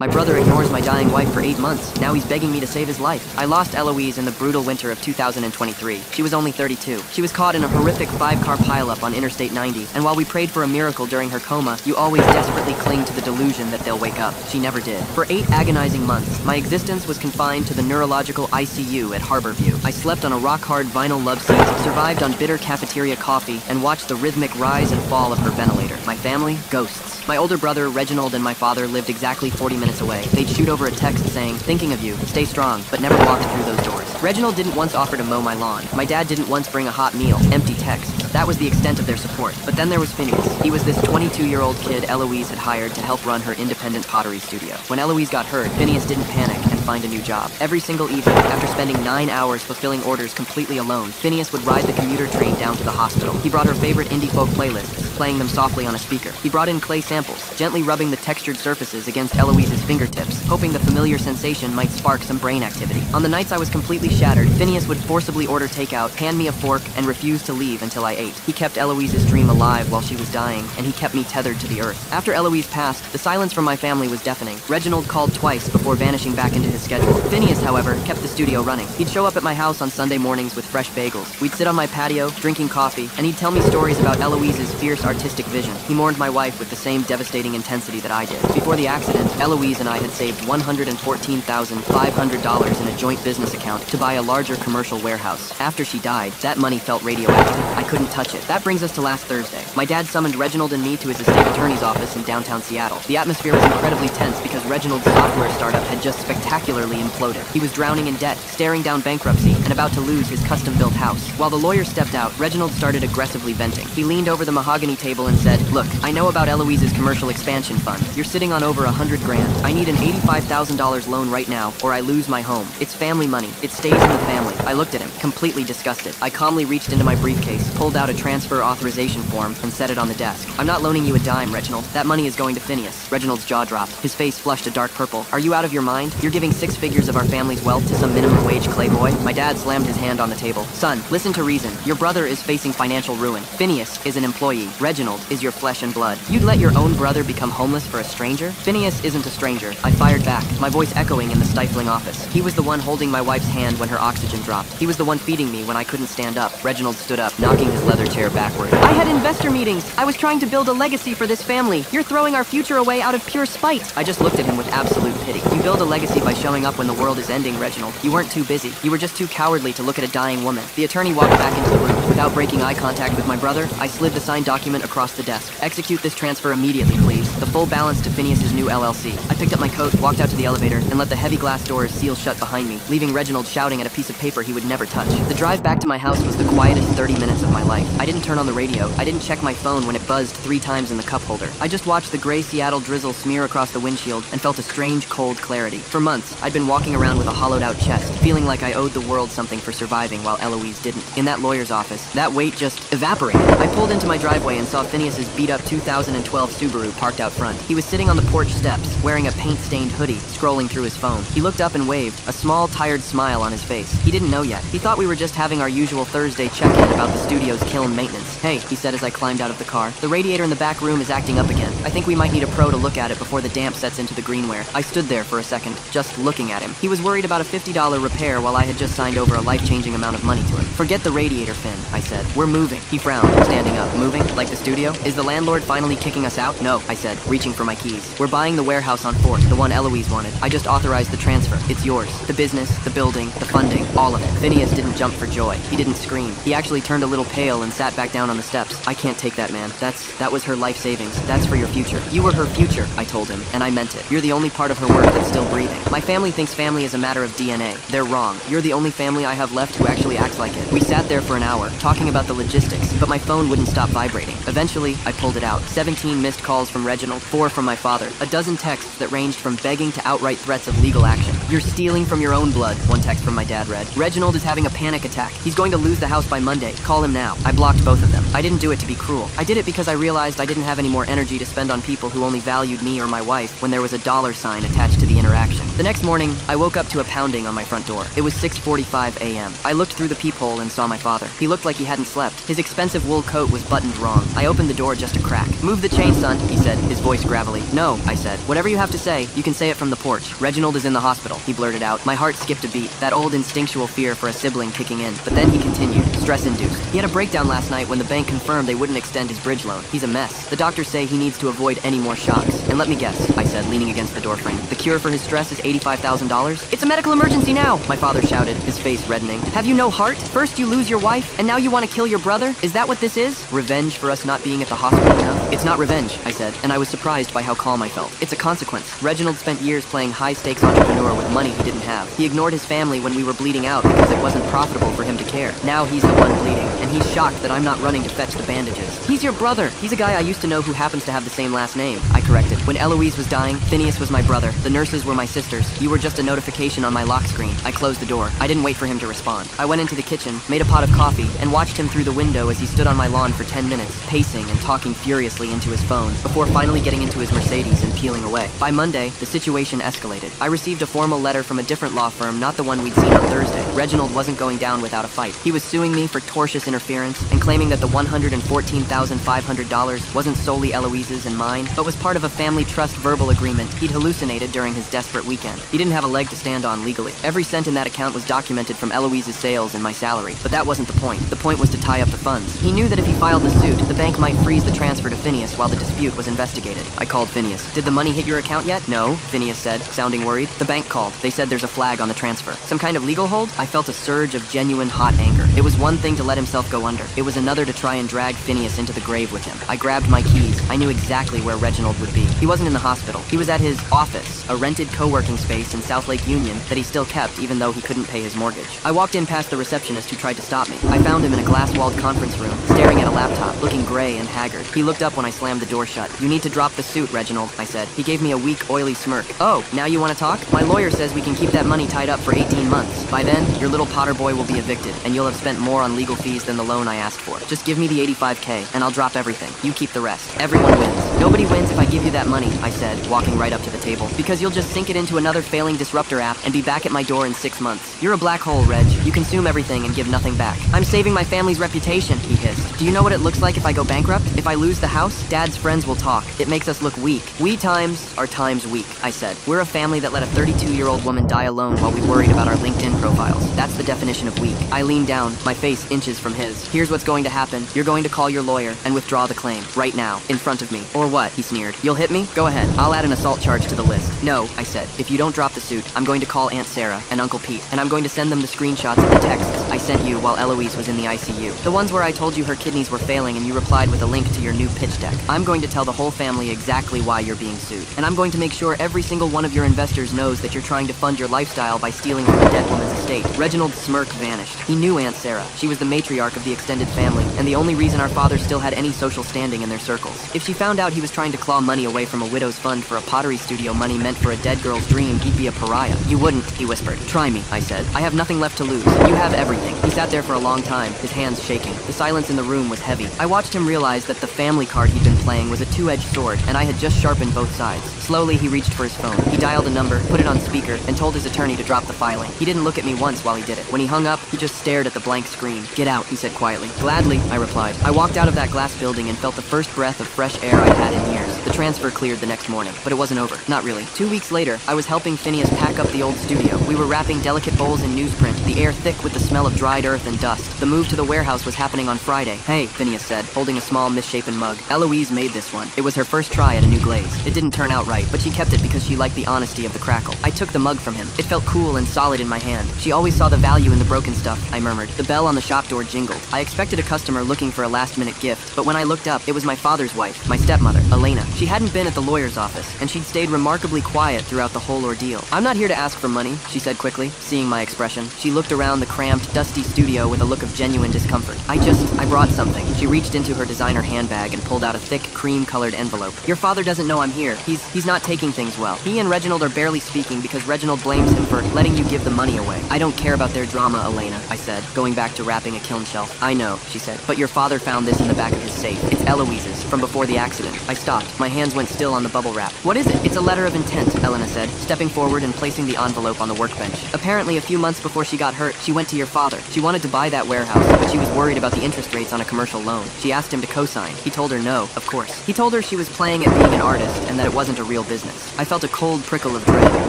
My brother ignores my dying wife for 8 months. Now he's begging me to save his life. I lost Eloise in the brutal winter of 2023. She was only 32. She was caught in a horrific 5-car pileup on Interstate 90, and while we prayed for a miracle during her coma, you always desperately cling to the delusion that they'll wake up. She never did. For 8 agonizing months, my existence was confined to the neurological ICU at Harborview. I slept on a rock-hard vinyl love seat, survived on bitter cafeteria coffee, and watched the rhythmic rise and fall of her ventilator. My family? Ghosts. My older brother, Reginald, and my father lived exactly 40 minutes away. They'd shoot over a text saying, "Thinking of you, stay strong," but never walked through those doors. Reginald didn't once offer to mow my lawn. My dad didn't once bring a hot meal. Empty texts. That was the extent of their support. But then there was Phineas. He was this 22-year-old kid Eloise had hired to help run her independent pottery studio. When Eloise got hurt, Phineas didn't panic and find a new job. Every single evening, after spending 9 hours fulfilling orders completely alone, Phineas would ride the commuter train down to the hospital. He brought her favorite indie folk playlists, playing them softly on a speaker. He brought in clay samples, gently rubbing the textured surfaces against Eloise's fingertips, hoping the familiar sensation might spark some brain activity. On the nights I was completely shattered, Phineas would forcibly order takeout, hand me a fork, and refuse to leave until I ate. He kept Eloise's dream alive while she was dying, and he kept me tethered to the earth. After Eloise passed, the silence from my family was deafening. Reginald called twice before vanishing back into his schedule. Phineas, however, kept the studio running. He'd show up at my house on Sunday mornings with fresh bagels. We'd sit on my patio, drinking coffee, and he'd tell me stories about Eloise's fierce artistic vision. He mourned my wife with the same devastating intensity that I did. Before the accident, Eloise and I had saved $114,500 in a joint business account to buy a larger commercial warehouse. After she died, that money felt radioactive. I couldn't touch it. That brings us to last Thursday. My dad summoned Reginald and me to his estate attorney's office in downtown Seattle. The atmosphere was incredibly tense because Reginald's software startup had just spectacularly imploded. He was drowning in debt, staring down bankruptcy, and about to lose his custom-built house. While the lawyer stepped out, Reginald started aggressively venting. He leaned over the mahogany table and said, "Look, I know about Eloise's commercial expansion fund. You're sitting on over $100 grand. I need an $85,000 loan right now, or I lose my home. It's family money. It stays in the family." I looked at him, completely disgusted. I calmly reached into my briefcase, pulled out a transfer authorization form, and set it on the desk. "I'm not loaning you a dime, Reginald. That money is going to Phineas." Reginald's jaw dropped. His face flushed a dark purple. "Are you out of your mind? You're giving 6 figures of our family's wealth to some minimum wage clayboy?" My dad slammed his hand on the table. "Son, listen to reason. Your brother is facing financial ruin. Phineas is an employee. Reginald is your flesh and blood. You'd let your own brother become homeless for a stranger?" "Phineas isn't a stranger," I fired back, my voice echoing in the stifling office. "He was the one holding my wife's hand when her oxygen dropped. He was the one feeding me when I couldn't stand up." Reginald stood up, knocking his leather chair backward. "I had investor meetings. I was trying to build a legacy for this family. You're throwing our future away out of pure spite." I just looked at him with absolute pity. "You build a legacy by showing up when the world is ending, Reginald. You weren't too busy. You were just too cowardly to look at a dying woman." The attorney walked back into the room. Without breaking eye contact with my brother, I slid the signed document across the desk. "Execute this transfer immediately, please. The full balance to Phineas's new LLC." I picked up my coat, walked out to the elevator, and let the heavy glass doors seal shut behind me, leaving Reginald shouting at a piece of paper he would never touch. The drive back to my house was the quietest 30 minutes of my life. I didn't turn on the radio. I didn't check my phone when it buzzed 3 times in the cup holder. I just watched the gray Seattle drizzle smear across the windshield and felt a strange, cold clarity. For months, I'd been walking around with a hollowed-out chest, feeling like I owed the world something for surviving while Eloise didn't. In that lawyer's office, that weight just evaporated. I pulled into my driveway and saw Phineas's beat-up 2012 Subaru parked out front. He was sitting on the porch steps, wearing a paint-stained hoodie, scrolling through his phone. He looked up and waved, a small, tired smile on his face. He didn't know yet. He thought we were just having our usual Thursday check-in about the studio's kiln maintenance. "Hey," he said as I climbed out of the car, "the radiator in the back room is acting up again. I think we might need a pro to look at it before the damp sets into the greenware." I stood there for a second, just looking at him. He was worried about a $50 repair while I had just signed over a life-changing amount of money to him. "Forget the radiator, Finn," I said. "We're moving." He frowned, standing up. "Moving? Like the studio? Is the landlord finally kicking us out?" "No," I said, reaching for my keys. "We're buying the warehouse on 4th, the one Eloise wanted. I just authorized the transfer. It's yours. The business, the building, the funding, all of it." Phineas didn't jump for joy. He didn't scream. He actually turned a little pale and sat back down on the steps. "I can't take that, man. That was her life savings. That's for your future." "You were her future," I told him, and I meant it. "You're the only part of her work that's still breathing. My family thinks family is a matter of DNA. They're wrong. You're the only family I have left who actually acts like it." We sat there for an hour, talking about the logistics, but my phone wouldn't stop vibrating. Eventually, I pulled it out. 17 missed calls from Reginald, 4 from my father, a dozen texts that ranged from begging to outright threats of legal action. "You're stealing from your own blood," one text from my dad read. "Reginald is having a panic attack. He's going to lose the house by Monday. Call him now." I blocked both of them. I didn't do it to be cruel. I did it because I realized I didn't have any more energy to spend on people who only valued me or my wife when there was a dollar sign attached to the interaction. The next morning, I woke up to a pounding on my front door. It was 6:45 a.m. I looked through the peephole and saw my father. He looked like he hadn't slept. His expensive wool coat was buttoned wrong. I opened the door just a crack. "Move the chain, son," he said, his voice gravelly. No, I said. Whatever you have to say, you can say it from the porch. Reginald is in the hospital, he blurted out. My heart skipped a beat, that old instinctual fear for a sibling kicking in. But then he continued, stress-induced. He had a breakdown last night when the bank confirmed they wouldn't extend his bridge loan. He's a mess. The doctors say he needs to avoid any more shocks. And let me guess, I said, leaning against the doorframe. The cure for his stress is $85,000? It's a medical emergency now, my father shouted, his face reddening. Have you no heart? First you lose your wife, and now you want to kill your brother? Is that what this is? Revenge for us not being at the hospital enough? It's not revenge, I said, and I was surprised by how calm I felt. It's a consequence. Reginald spent years playing high-stakes entrepreneur with money he didn't have. He ignored his family when we were bleeding out because it wasn't profitable for him to care. Now he's the one bleeding, and he's shocked that I'm not running to fetch the bandages. He's your brother. He's a guy I used to know who happens to have the same last name, I corrected. When Eloise was dying, Phineas was my brother. The nurses were my sisters. You were just a notification on my lock screen. I closed the door. I didn't wait for him to respond. I went into the kitchen, made a pot of coffee, and watched him through the window as he stood on my lawn for 10 minutes, pacing and talking furiously into his phone, before finally getting into his Mercedes and peeling away. By Monday, the situation escalated. I received a formal letter from a different law firm, not the one we'd seen on Thursday. Reginald wasn't going down without a fight. He was suing me for tortious interference and claiming that the $114,500 wasn't solely Eloise's and mine, but was part of a family trust verbal agreement he'd hallucinated during his desperate weekend. He didn't have a leg to stand on legally. Every cent in that account was documented from Eloise's sales and my salary. But that wasn't the point. The point was to tie up the funds. He knew that if he filed the suit, the bank might freeze the transfer to Phineas while the dispute was investigated. I called Phineas. Did the money hit your account yet? No, Phineas said, sounding worried. The bank called. They said there's a flag on the transfer. Some kind of legal hold? I felt a surge of genuine hot anger. It was one thing to let himself go under. It was another to try and drag Phineas into the grave with him. I grabbed my keys. I knew exactly where Reginald would be. He wasn't in the hospital. He was at his office, a rented co-working space in South Lake Union that he still kept even though he couldn't pay his mortgage. I walked in past the receptionist who tried to stop me. I found him in a glass-walled conference room, staring at a laptop, looking gray and haggard. He looked up when I slammed the door shut. You need to drop the suit, Reginald, I said. He gave me a weak, oily smirk. Oh, now you want to talk? My lawyer says we can keep that money tied up for 18 months. By then, your little Potter boy will be evicted, and you'll have spent more on legal fees than the loan I asked for. Just give me the $85K, and I'll drop everything. You keep the rest. Everyone wins. Nobody wins if I give you that money, I said, walking right up to the table. Because you'll just sink it into another failing disruptor app and be back at my door in 6 months. You're a black hole, Reg. You consume everything and give nothing back. I'm saving my family's reputation, he hissed. Do you know what it looks like if I go bankrupt? If I lose the house, Dad's friends will talk. It makes us look weak. We times are times weak, I said. We're a family that let a 32-year-old woman die alone while we worried about our LinkedIn profiles. That's the definition of weak. I leaned down, my face inches from his. Here's what's going to happen. You're going to call your lawyer and withdraw the claim. Right now. In front of me. Or what? He sneered. You'll hit me? Go ahead. I'll add an assault charge to the list. No, I said. If you don't drop the suit, I'm going to call Aunt Sarah and Uncle Pete, and I'm going to send them the screenshots of the texts I sent you while Eloise was in the ICU. The ones where I told you her kidneys were failing and you replied with a link to your new pitch deck. I'm going to tell the whole family exactly why you're being sued. And I'm going to make sure every single one of your investors knows that you're trying to fund your lifestyle by stealing from a dead woman's estate. Reginald's smirk vanished. He knew Aunt Sarah. She was the matriarch of the extended family, and the only reason our father still had any social standing in their circles. If she found out he was trying to claw money away from a widow's fund for a pottery studio money meant for a dead girl's dream, he'd be a pariah. You wouldn't, he whispered. Try me, I said. I have nothing left to lose. You have everything. He sat there for a long time, his hands shaking. The silence in the room was heavy. I watched him realize that the family card he'd been playing was a two-edged sword, and I had just sharpened both sides. Slowly, he reached for his phone. He dialed a number, put it on speaker, and told his attorney to drop the filing. He didn't look at me once while he did it. When he hung up, he just stared at the blank screen. Get out, he said quietly. Gladly, I replied. I walked out of that glass building and felt the first breath of fresh air I'd had in years. The transfer cleared the next morning, but it wasn't over. Not really. 2 weeks later, I was helping Phineas pack up the old studio. We were wrapping delicate bowls in newsprint, the air thick with the smell of dried earth and dust. The move to the warehouse was happening on Friday. Hey, Phineas said, holding a small misshapen mug. Eloise made this one. It was her first try at a new glaze. It didn't turn out right, but she kept it because she liked the honesty of the crackle. I took the mug from him. It felt cool and solid in my hand. She always saw the value in the broken stuff, I murmured. The bell on the shop door jingled. I expected a customer looking for a last-minute gift, but when I looked up, it was my father's wife, my stepmother, Elena. She hadn't been at the lawyer's office, and she'd stayed remarkably quiet throughout the whole ordeal. I'm not here to ask for money, she said quickly, seeing my expression. She looked around the cramped, dusty studio with a look of genuine discomfort. I brought something. She reached into her designer handbag and pulled out a thick, cream-colored envelope. Your father doesn't know I'm here. He's not taking things well. He and Reginald are barely speaking because Reginald blames him for letting you give the money away. I don't care about their drama, Elena, I said, going back to wrapping a kiln shelf. I know, she said, but your father found this in the back of his safe. It's Eloise's, from before the accident. I stopped. My hands went still on the bubble wrap. What is it? It's a letter of intent, Elena said, stepping forward and placing the envelope on the workbench. Apparently, a few months before she got hurt, she went to your father father. She wanted to buy that warehouse, but she was worried about the interest rates on a commercial loan. She asked him to co-sign. He told her no, of course. He told her she was playing at being an artist and that it wasn't a real business. I felt a cold prickle of dread.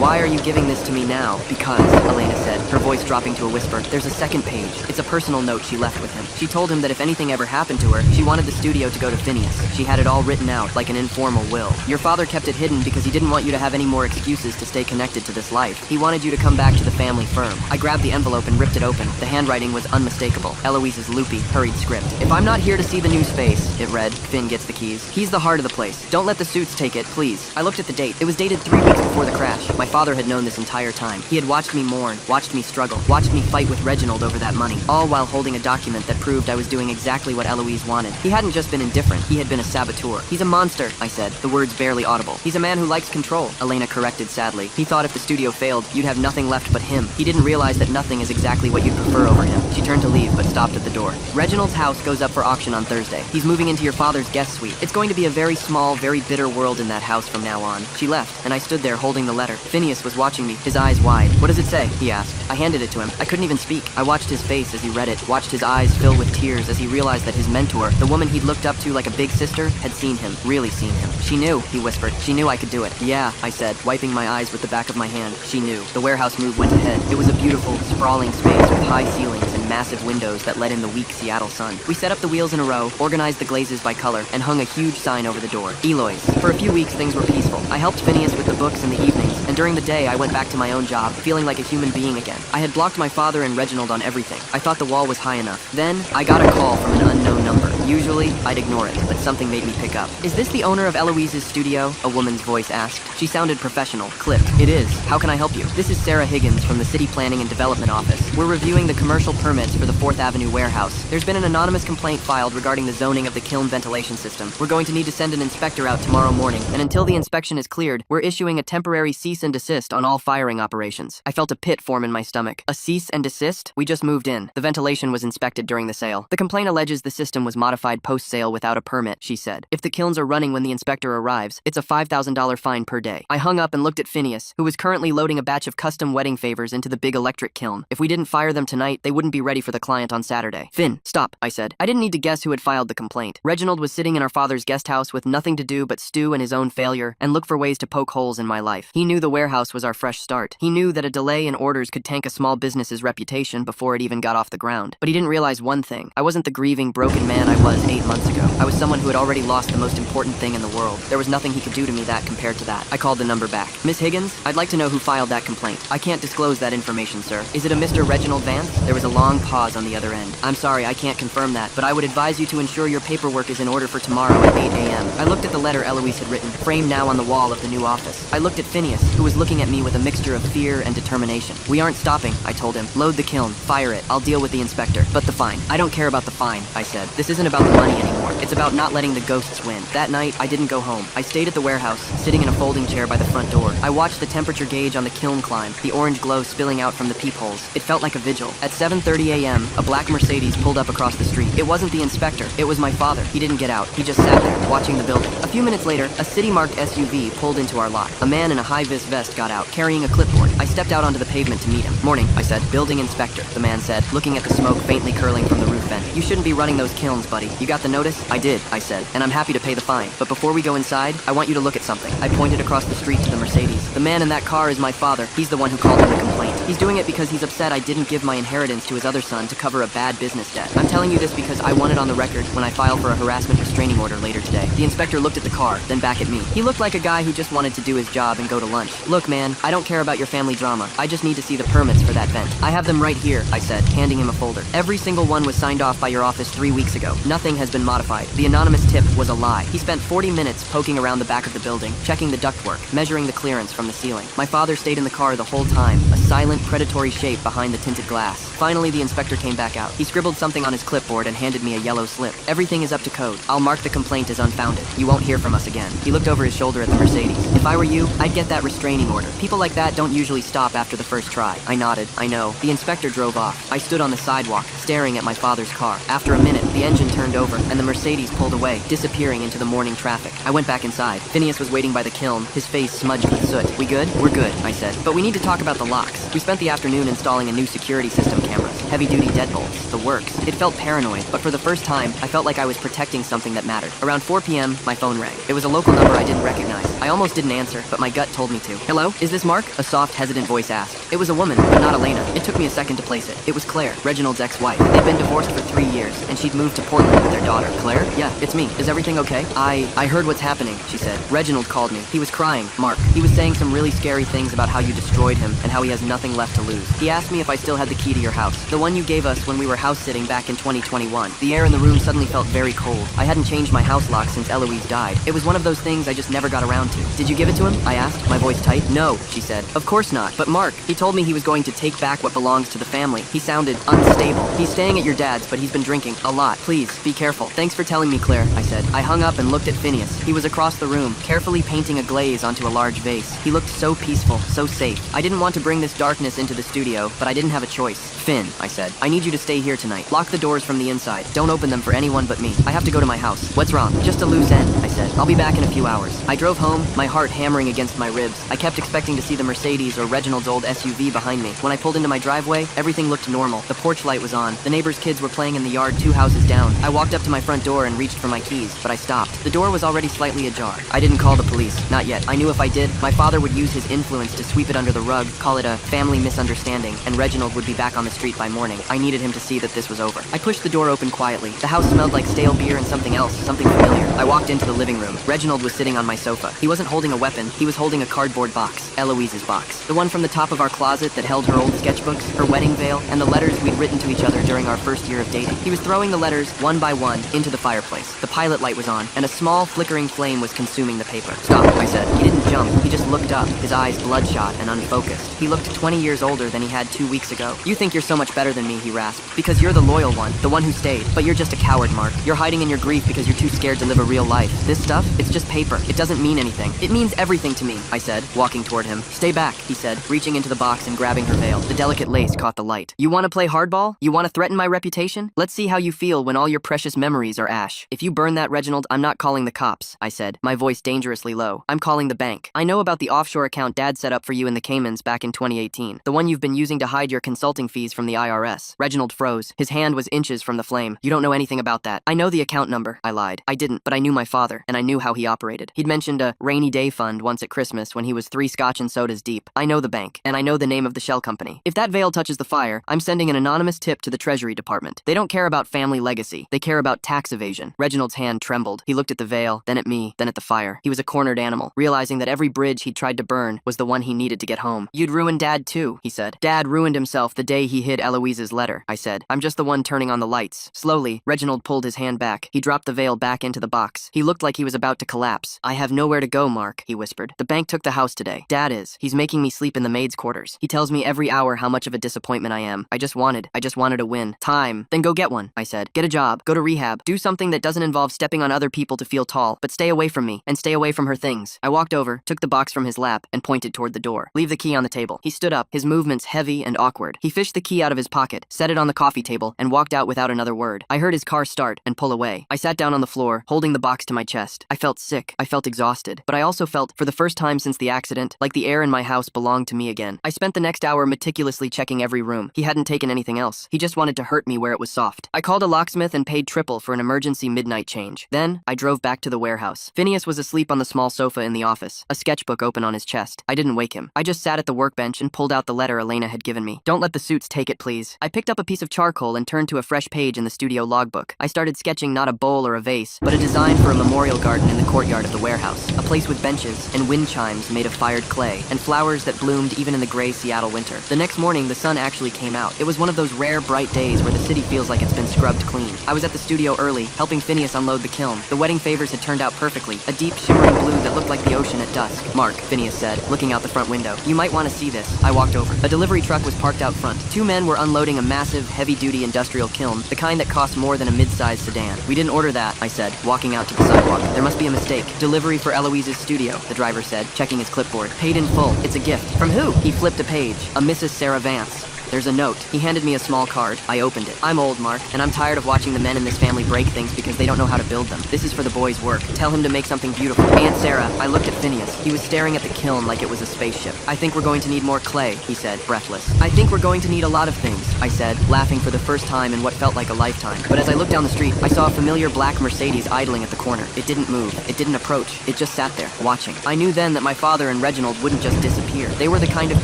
Why are you giving this to me now? Because, Elena said, her voice dropping to a whisper, there's a second page. It's a personal note she left with him. She told him that if anything ever happened to her, she wanted the studio to go to Phineas. She had it all written out, like an informal will. Your father kept it hidden because he didn't want you to have any more excuses to stay connected to this life. He wanted you to come back to the family firm. I grabbed the envelope and ripped it open. The handwriting was unmistakable. Eloise's loopy, hurried script. If I'm not here to see the new space, it read. Finn gets the keys. He's the heart of the place. Don't let the suits take it, please. I looked at the date. It was dated 3 weeks before the crash. My father had known this entire time. He had watched me mourn, watched me struggle, watched me fight with Reginald over that money, all while holding a document that proved I was doing exactly what Eloise wanted. He hadn't just been indifferent, he had been a saboteur. He's a monster, I said, the words barely audible. He's a man who likes control, Elena corrected sadly. He thought if the studio failed, you'd have nothing left but him. He didn't realize that nothing is exactly what you'd prefer over him. She turned to leave, but stopped at the door. Reginald's house goes up for auction on Thursday. He's moving into your father's guest suite. It's going to be a very small, very bitter world in that house from now on. She left, and I stood there holding the letter. Phineas was watching me, his eyes wide. What does it say? He asked. I handed it to him. I couldn't even speak. I watched his face as he read it, watched his eyes fill with tears as he realized that his mentor, the woman he'd looked up to like a big sister, had seen him, really seen him. She knew, he whispered. She knew I could do it. Yeah, I said, wiping my eyes with the back of my hand. She knew. The warehouse move went ahead. It was a beautiful, sprawling space with high ceilings and massive windows that let in the weak Seattle sun. We set up the wheels in a row, organized the glazes by color, and hung a huge sign over the door. Eloy's. For a few weeks, things were peaceful. I helped Phineas with the books in the evenings, and during the day, I went back to my own job, feeling like a human being again. I had blocked my father and Reginald on everything. I thought the wall was high enough. Then, I got a call from an unknown number. Usually, I'd ignore it, but something made me pick up. Is this the owner of Eloise's studio? A woman's voice asked. She sounded professional, clipped. It is. How can I help you? This is Sarah Higgins from the City Planning and Development Office. We're reviewing the commercial permits for the 4th Avenue warehouse. There's been an anonymous complaint filed regarding the zoning of the kiln ventilation system. We're going to need to send an inspector out tomorrow morning, and until the inspection is cleared, we're issuing a temporary cease and desist on all firing operations. I felt a pit form in my stomach. A cease and desist? We just moved in. The ventilation was inspected during the sale. The complaint alleges the system was modified post-sale without a permit, she said. If the kilns are running when the inspector arrives, it's a $5,000 fine per day. I hung up and looked at Phineas, who was currently loading a batch of custom wedding favors into the big electric kiln. If we didn't fire them tonight, they wouldn't be ready for the client on Saturday. Finn, stop, I said. I didn't need to guess who had filed the complaint. Reginald was sitting in our father's guest house with nothing to do but stew in his own failure and look for ways to poke holes in my life. He knew the warehouse was our fresh start. He knew that a delay in orders could tank a small business's reputation before it even got off the ground. But he didn't realize one thing. I wasn't the grieving, broken man I was 8 months ago. I was someone who had already lost the most important thing in the world. There was nothing he could do to me that compared to that. I called the number back. Miss Higgins, I'd like to know who filed that complaint. I can't disclose that information, sir. Is it a Mr. Reginald Vance? There was a long pause on the other end. I'm sorry, I can't confirm that, but I would advise you to ensure your paperwork is in order for tomorrow at 8 a.m. I looked at the letter Eloise had written, framed now on the wall of the new office. I looked at Phineas, who was looking at me with a mixture of fear and determination. We aren't stopping, I told him. Load the kiln, fire it, I'll deal with the inspector. But the fine. I don't care about the fine, I said. This isn't about the money anymore. It's about not letting the ghosts win. That night, I didn't go home. I stayed at the warehouse, sitting in a folding chair by the front door. I watched the temperature gauge on the kiln climb, the orange glow spilling out from the peepholes. It felt like a vigil. At 7:30 a.m., a black Mercedes pulled up across the street. It wasn't the inspector. It was my father. He didn't get out. He just sat there, watching the building. A few minutes later, a city-marked SUV pulled into our lot. A man in a high-vis vest got out, carrying a clipboard. I stepped out onto the pavement to meet him. Morning, I said. Building inspector, the man said, looking at the smoke faintly curling from the roof vent. You shouldn't be running those kilns, buddy. You got the notice? I did, I said, and I'm happy to pay the fine. But before we go inside, I want you to look at something. I pointed across the street to the Mercedes. The man in that car is my father. He's the one who called in the complaint. He's doing it because he's upset I didn't give my inheritance to his other son to cover a bad business debt. I'm telling you this because I want it on the record when I file for a harassment restraining order later today. The inspector looked at the car, then back at me. He looked like a guy who just wanted to do his job and go to lunch. Look, man, I don't care about your family drama. I just need to see the permits for that vent. I have them right here, I said, handing him a folder. Every single one was signed off by your office 3 weeks ago. Nothing has been modified. The anonymous tip was a lie. He spent 40 minutes poking around the back of the building, checking the ductwork, measuring the clearance from the ceiling. My father stayed in the car the whole time, a silent, predatory shape behind the tinted glass. Finally, the inspector came back out. He scribbled something on his clipboard and handed me a yellow slip. Everything is up to code. I'll mark the complaint as unfounded. You won't hear from us again. He looked over his shoulder at the Mercedes. If I were you, I'd get that restraining order. People like that don't usually stop after the first try. I nodded. I know. The inspector drove off. I stood on the sidewalk, staring at my father's car. After a minute, the engine turned over, and the Mercedes pulled away, disappearing into the morning traffic. I went back inside. Phineas was waiting by the kiln, his face smudged with soot. We good? We're good, I said. But we need to talk about the locks. We spent the afternoon installing a new security system cameras. heavy-duty deadbolts, the works. It felt paranoid, but for the first time, I felt like I was protecting something that mattered. Around 4 p.m., my phone rang. It was a local number I didn't recognize. I almost didn't answer, but my gut told me to. Hello? Is this Mark? A soft, hesitant voice asked. It was a woman, but not Elena. It took me a second to place it. It was Claire, Reginald's ex-wife. They'd been divorced for 3 years, and she'd moved to Portland with their daughter. Claire? Yeah, it's me. Is everything okay? I heard what's happening, she said. Reginald called me. He was crying. Mark. He was saying some really scary things about how you destroyed him and how he has nothing left to lose. He asked me if I still had the key to your house, the one you gave us when we were house-sitting back in 2021. The air in the room suddenly felt very cold. I hadn't changed my house lock since Eloise died. It was one of those things I just never got around to. Did you give it to him? I asked, my voice tight. No, she said. Of course not. But Mark, he told me he was going to take back what belongs to the family. He sounded unstable. He's staying at your dad's, but he's been drinking a lot. Please, be careful. Thanks for telling me, Claire, I said. I hung up and looked at Phineas. He was across the room, carefully painting a glaze onto a large vase. He looked so peaceful, so safe. I didn't want to bring this darkness into the studio, but I didn't have a choice. Finn, I said, I need you to stay here tonight. Lock the doors from the inside. Don't open them for anyone but me. I have to go to my house. What's wrong? Just a loose end, I said. I'll be back in a few hours. I drove home, my heart hammering against my ribs. I kept expecting to see the Mercedes or Reginald's old SUV behind me. When I pulled into my driveway, everything looked normal. The porch light was on. The neighbor's kids were playing in the yard 2 houses down. I walked up to my front door and reached for my keys, but I stopped. The door was already slightly ajar. I didn't call the police. Not yet. I knew if I did, my father would use his influence to sweep it under the rug, call it a family misunderstanding, and Reginald would be back on the street by morning. I needed him to see that this was over. I pushed the door open quietly. The house smelled like stale beer and something else, something familiar. I walked into the living room. Reginald was sitting on my sofa. He wasn't holding a weapon. He was holding a cardboard box, Eloise's box. The one from the top of our closet that held her old sketchbooks, her wedding veil, and the letters we'd written to each other during our first year of dating. He was throwing the letters, one by one, into the fireplace. The pilot light was on, and a small, flickering flame was consuming the paper. Stop, I said. He didn't jump. He just looked up, his eyes bloodshot and unfocused. He looked 20 years older than he had 2 weeks ago. You think you're so much better than me, he rasped, because you're the loyal one, the one who stayed. But you're just a coward, Mark. You're hiding in your grief because you're too scared to live a real life. This stuff, it's just paper. It doesn't mean anything. It means everything to me, I said, walking toward him. Stay back, he said, reaching into the box and grabbing her veil. The delicate lace caught the light. You want to play hardball? You want to threaten my reputation? Let's see how you feel when all your precious memories are ash. If you burn that, Reginald, I'm not calling the cops, I said, my voice dangerously low. I'm calling the bank. I know about the offshore account Dad set up for you in the Caymans back in 2018. The one you've been using to hide your consulting fees from the IRS. Reginald froze. His hand was inches from the flame. You don't know anything about that. I know the account number, I lied. I didn't, but I knew my father, and I knew how he operated. He'd mentioned a rainy day fund once at Christmas when he was 3 scotch and sodas deep. I know the bank, and I know the name of the shell company. If that veil touches the fire, I'm sending an anonymous tip to the Treasury Department. They don't care about family legacy. They care about tax evasion. Reginald's hand trembled. He looked at the veil, then at me, then at the fire. He was a cornered animal, realizing that every bridge he'd tried to burn was the one he needed to get home. You'd ruin Dad too, he said. Dad ruined himself the day he hid Eloise's letter, I said. I'm just the one turning on the lights. Slowly, Reginald pulled his hand back. He dropped the veil back into the box. He looked like he was about to collapse. I have nowhere to go, Mark, he whispered. The bank took the house today. Dad is. He's making me sleep in the maid's quarters. He tells me every hour how much of a disappointment I am. I just wanted a win. Time. Then go get one, I said. Get a job. Go to rehab. Do something that doesn't involve stepping on other people to feel tall, but stay away from me, and stay away from her things. I walked over, took the box from his lap, and pointed toward the door. Leave the key on the table. He stood up, his movements heavy and awkward. He fished the key out of his pocket, set it on the coffee table, and walked out without another word. I heard his car start and pull away. I sat down on the floor, holding the box to my chest. I felt sick. I felt exhausted. But I also felt, for the first time since the accident, like the air in my house belonged to me again. I spent the next hour meticulously checking every room. He hadn't taken anything else. He just wanted to hurt me where it was soft. I called a locksmith and paid triple for an emergency midnight change. Then, I drove back to the warehouse. Phineas was asleep on the small sofa in the office, a sketchbook open on his chest. I didn't wake him. I just sat at the workbench and pulled out the letter Elena had given me. Don't let the suits take it, please. I picked up a piece of charcoal and turned to a fresh page in the studio logbook. I started sketching not a bowl or a vase, but a design for a memorial garden in the courtyard of the warehouse. A place with benches and wind chimes made of fired clay, and flowers that bloomed even in the gray Seattle winter. The next morning, the sun actually came out. It was one of those rare, bright days where the city feels like it's been scrubbed clean. I was at the studio early, helping Phineas unload the kiln. The wedding favors had turned out perfectly, a deep, shimmering blue that looked like the ocean at dusk. Mark, Phineas said, looking out the front window. You might want to see this. I walked over. A delivery truck was parked out front. 2 men were unloading a massive, heavy-duty industrial kiln, the kind that costs more than a mid-sized sedan. We didn't order that, I said, walking out to the sidewalk. There must be a mistake. Delivery for Eloise's studio, the driver said, checking his clipboard. Paid in full. It's a gift. From who? He flipped a page. A Mrs. Sarah Vance. There's a note. He handed me a small card. I opened it. I'm old, Mark, and I'm tired of watching the men in this family break things because they don't know how to build them. This is for the boy's work. Tell him to make something beautiful. Aunt Sarah, I looked at Phineas. He was staring at the kiln like it was a spaceship. I think we're going to need more clay, he said, breathless. I think we're going to need a lot of things, I said, laughing for the first time in what felt like a lifetime. But as I looked down the street, I saw a familiar black Mercedes idling at the corner. It didn't move. It didn't approach. It just sat there, watching. I knew then that my father and Reginald wouldn't just disappear. They were the kind of